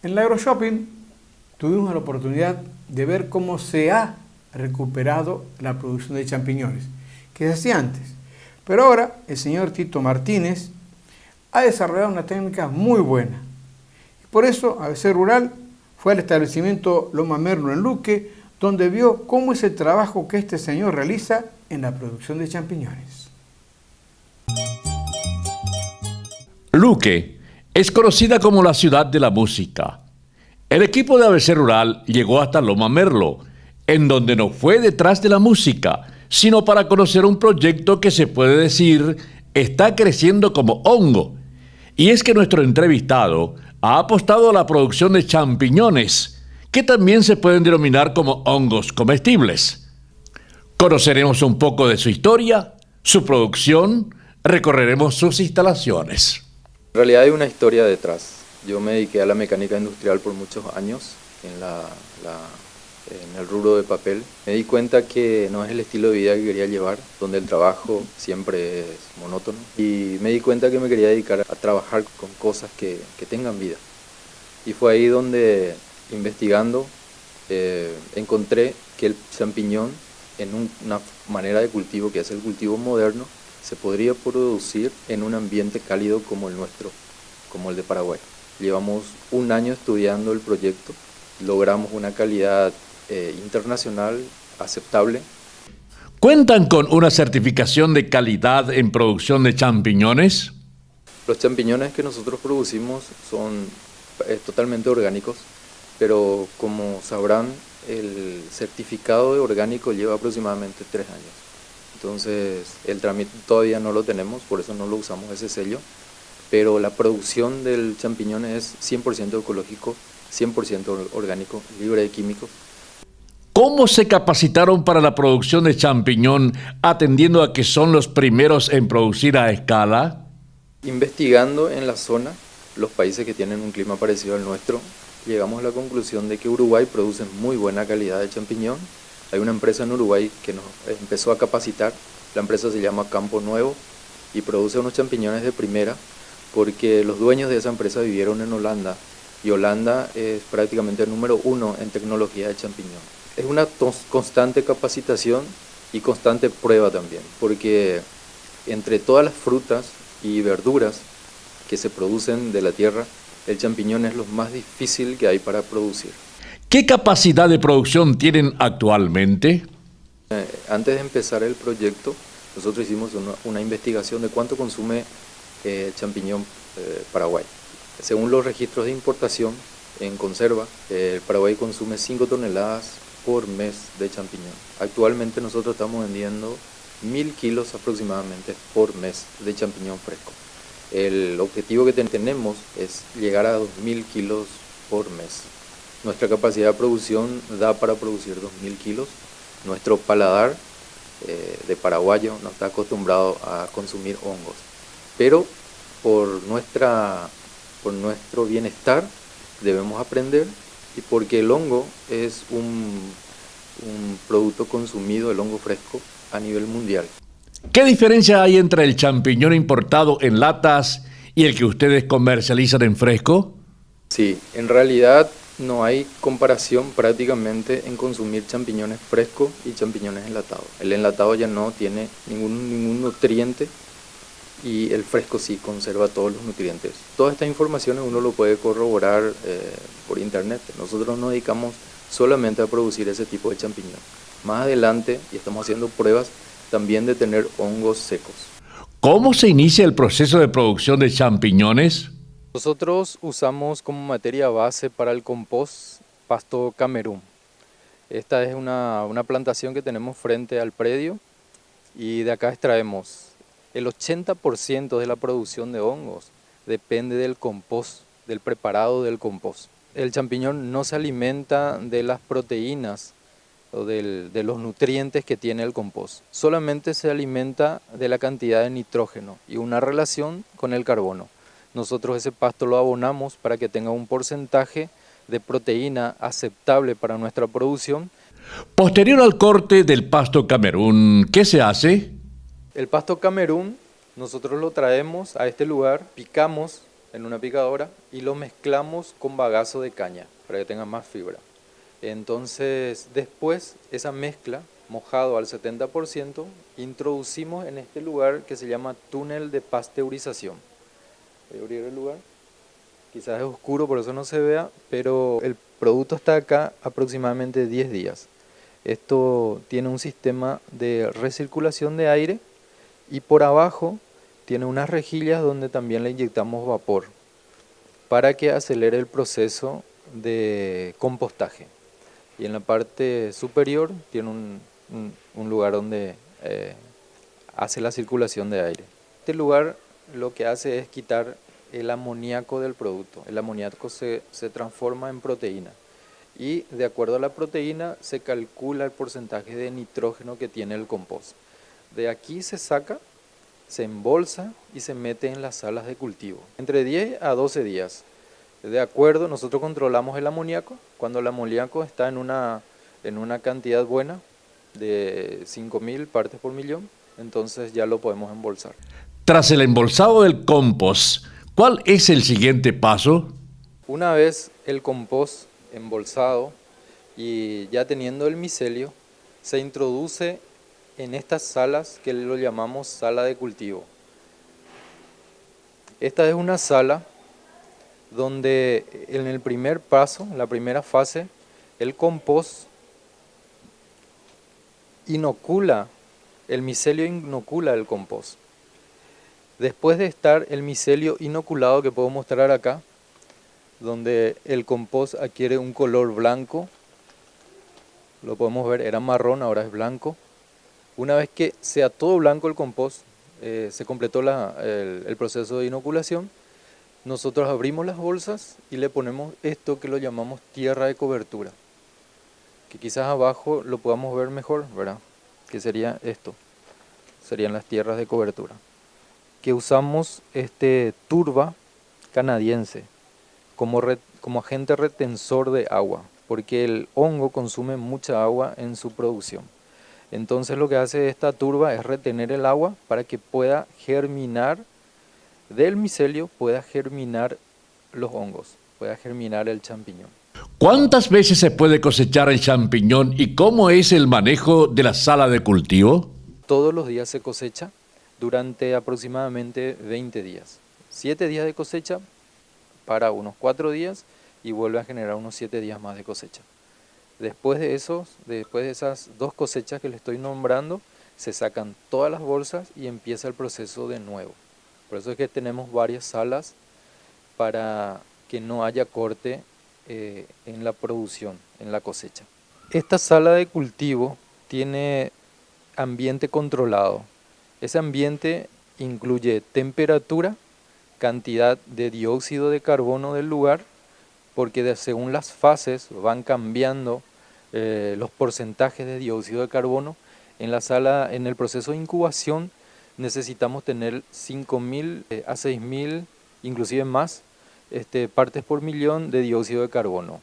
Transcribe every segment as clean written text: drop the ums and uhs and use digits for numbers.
En el AgroShopping tuvimos la oportunidad de ver cómo se ha recuperado la producción de champiñones, que se hacía antes. Pero ahora el señor Tito Martínez ha desarrollado una técnica muy buena. Por eso ABC Rural fue al establecimiento Loma Merlo en Luque, donde vio cómo es el trabajo que este señor realiza en la producción de champiñones. Luque es conocida como la ciudad de la música. El equipo de ABC Rural llegó hasta Loma Merlo, en donde no fue detrás de la música, sino para conocer un proyecto que se puede decir está creciendo como hongo. Y es que nuestro entrevistado ha apostado a la producción de champiñones, que también se pueden denominar como hongos comestibles. Conoceremos un poco de su historia, su producción, recorreremos sus instalaciones. En realidad hay una historia detrás. Yo me dediqué a la mecánica industrial por muchos años en el rubro de papel. Me di cuenta que no es el estilo de vida que quería llevar, donde el trabajo siempre es monótono. Y me di cuenta que me quería dedicar a trabajar con cosas que tengan vida. Y fue ahí donde, investigando, encontré que el champiñón, en una manera de cultivo que es el cultivo moderno, se podría producir en un ambiente cálido como el nuestro, como el de Paraguay. Llevamos un año estudiando el proyecto, logramos una calidad internacional aceptable. ¿Cuentan con una certificación de calidad en producción de champiñones? Los champiñones que nosotros producimos son totalmente orgánicos, pero como sabrán, el certificado de orgánico lleva aproximadamente 3 años. Entonces el trámite todavía no lo tenemos, por eso no lo usamos ese sello, pero la producción del champiñón es 100% ecológico, 100% orgánico, libre de químicos. ¿Cómo se capacitaron para la producción de champiñón, atendiendo a que son los primeros en producir a escala? Investigando en la zona, los países que tienen un clima parecido al nuestro, llegamos a la conclusión de que Uruguay produce muy buena calidad de champiñón. Hay una empresa en Uruguay que nos empezó a capacitar, la empresa se llama Campo Nuevo y produce unos champiñones de primera porque los dueños de esa empresa vivieron en Holanda y Holanda es prácticamente el número 1 en tecnología de champiñón. Es una constante capacitación y constante prueba también, porque entre todas las frutas y verduras que se producen de la tierra, el champiñón es lo más difícil que hay para producir. ¿Qué capacidad de producción tienen actualmente? Antes de empezar el proyecto, nosotros hicimos una investigación de cuánto consume champiñón Paraguay. Según los registros de importación en conserva, el Paraguay consume 5 toneladas por mes de champiñón. Actualmente nosotros estamos vendiendo 1000 kilos aproximadamente por mes de champiñón fresco. El objetivo que tenemos es llegar a 2000 kilos por mes. Nuestra capacidad de producción da para producir 2000 kilos. Nuestro paladar de paraguayo no está acostumbrado a consumir hongos. Pero por nuestro bienestar debemos aprender, y porque el hongo es un producto consumido, el hongo fresco, a nivel mundial. ¿Qué diferencia hay entre el champiñón importado en latas y el que ustedes comercializan en fresco? Sí, en realidad no hay comparación prácticamente en consumir champiñones frescos y champiñones enlatados. El enlatado ya no tiene ningún nutriente y el fresco sí conserva todos los nutrientes. Todas estas informaciones uno lo puede corroborar por internet. Nosotros nos dedicamos solamente a producir ese tipo de champiñón. Más adelante, y estamos haciendo pruebas también de tener hongos secos. ¿Cómo se inicia el proceso de producción de champiñones? Nosotros usamos como materia base para el compost pasto Camerún. Esta es una plantación que tenemos frente al predio y de acá extraemos el 80% de la producción de hongos. Depende del compost, del preparado del compost. El champiñón no se alimenta de las proteínas o de los nutrientes que tiene el compost. Solamente se alimenta de la cantidad de nitrógeno y una relación con el carbono. Nosotros ese pasto lo abonamos para que tenga un porcentaje de proteína aceptable para nuestra producción. Posterior al corte del pasto Camerún, ¿qué se hace? El pasto Camerún nosotros lo traemos a este lugar, picamos en una picadora y lo mezclamos con bagazo de caña para que tenga más fibra. Entonces después esa mezcla, mojado al 70%, introducimos en este lugar que se llama túnel de pasteurización. Voy a abrir el lugar. Quizás es oscuro, por eso no se vea, pero el producto está acá aproximadamente 10 días. Esto tiene un sistema de recirculación de aire y por abajo tiene unas rejillas donde también le inyectamos vapor para que acelere el proceso de compostaje. Y en la parte superior tiene un lugar donde hace la circulación de aire. Este lugar lo que hace es quitar el amoníaco del producto. El amoníaco se transforma en proteína y de acuerdo a la proteína se calcula el porcentaje de nitrógeno que tiene el compost. De aquí se saca, se embolsa y se mete en las salas de cultivo. Entre 10 a 12 días. De acuerdo, nosotros controlamos el amoníaco. Cuando el amoníaco está en una cantidad buena de 5.000 partes por millón, entonces ya lo podemos embolsar. Tras el embolsado del compost, ¿cuál es el siguiente paso? Una vez el compost embolsado y ya teniendo el micelio, se introduce en estas salas que lo llamamos sala de cultivo. Esta es una sala donde en el primer paso, la primera fase, el compost inocula, el micelio inocula el compost. Después de estar el micelio inoculado, que puedo mostrar acá, donde el compost adquiere un color blanco, lo podemos ver, era marrón, ahora es blanco. Una vez que sea todo blanco el compost, se completó el proceso de inoculación, nosotros abrimos las bolsas y le ponemos esto que lo llamamos tierra de cobertura, que quizás abajo lo podamos ver mejor, ¿verdad? Que sería esto, serían las tierras de cobertura. Que usamos turba canadiense como agente retensor de agua, porque el hongo consume mucha agua en su producción. Entonces lo que hace esta turba es retener el agua para que pueda germinar del micelio, pueda germinar los hongos, pueda germinar el champiñón. ¿Cuántas veces se puede cosechar el champiñón y cómo es el manejo de la sala de cultivo? Todos los días se cosecha durante aproximadamente 20 días. 7 días de cosecha para unos 4 días y vuelve a generar unos 7 días más de cosecha. Después de esas 2 cosechas que le estoy nombrando, se sacan todas las bolsas y empieza el proceso de nuevo. Por eso es que tenemos varias salas para que no haya corte en la producción, en la cosecha. Esta sala de cultivo tiene ambiente controlado. Ese ambiente incluye temperatura, cantidad de dióxido de carbono del lugar, porque según las fases van cambiando los porcentajes de dióxido de carbono. En la sala, en el proceso de incubación, necesitamos tener 5.000 a 6.000, inclusive más, partes por millón de dióxido de carbono.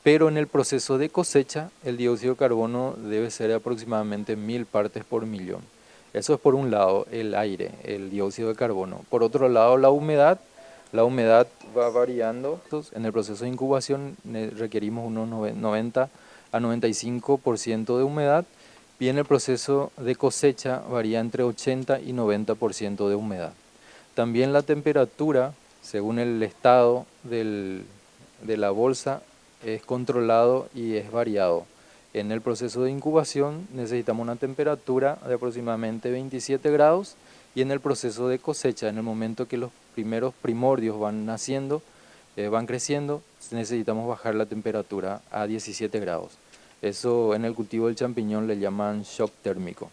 Pero en el proceso de cosecha, el dióxido de carbono debe ser aproximadamente 1.000 partes por millón. Eso es por un lado el aire, el dióxido de carbono. Por otro lado, la humedad va variando. En el proceso de incubación requerimos unos 90 a 95% de humedad. Y en el proceso de cosecha varía entre 80 y 90% de humedad. También la temperatura, según el estado de la bolsa, es controlado y es variado. En el proceso de incubación necesitamos una temperatura de aproximadamente 27 grados y en el proceso de cosecha, en el momento que los primeros primordios van naciendo, van creciendo, necesitamos bajar la temperatura a 17 grados. Eso en el cultivo del champiñón le llaman shock térmico.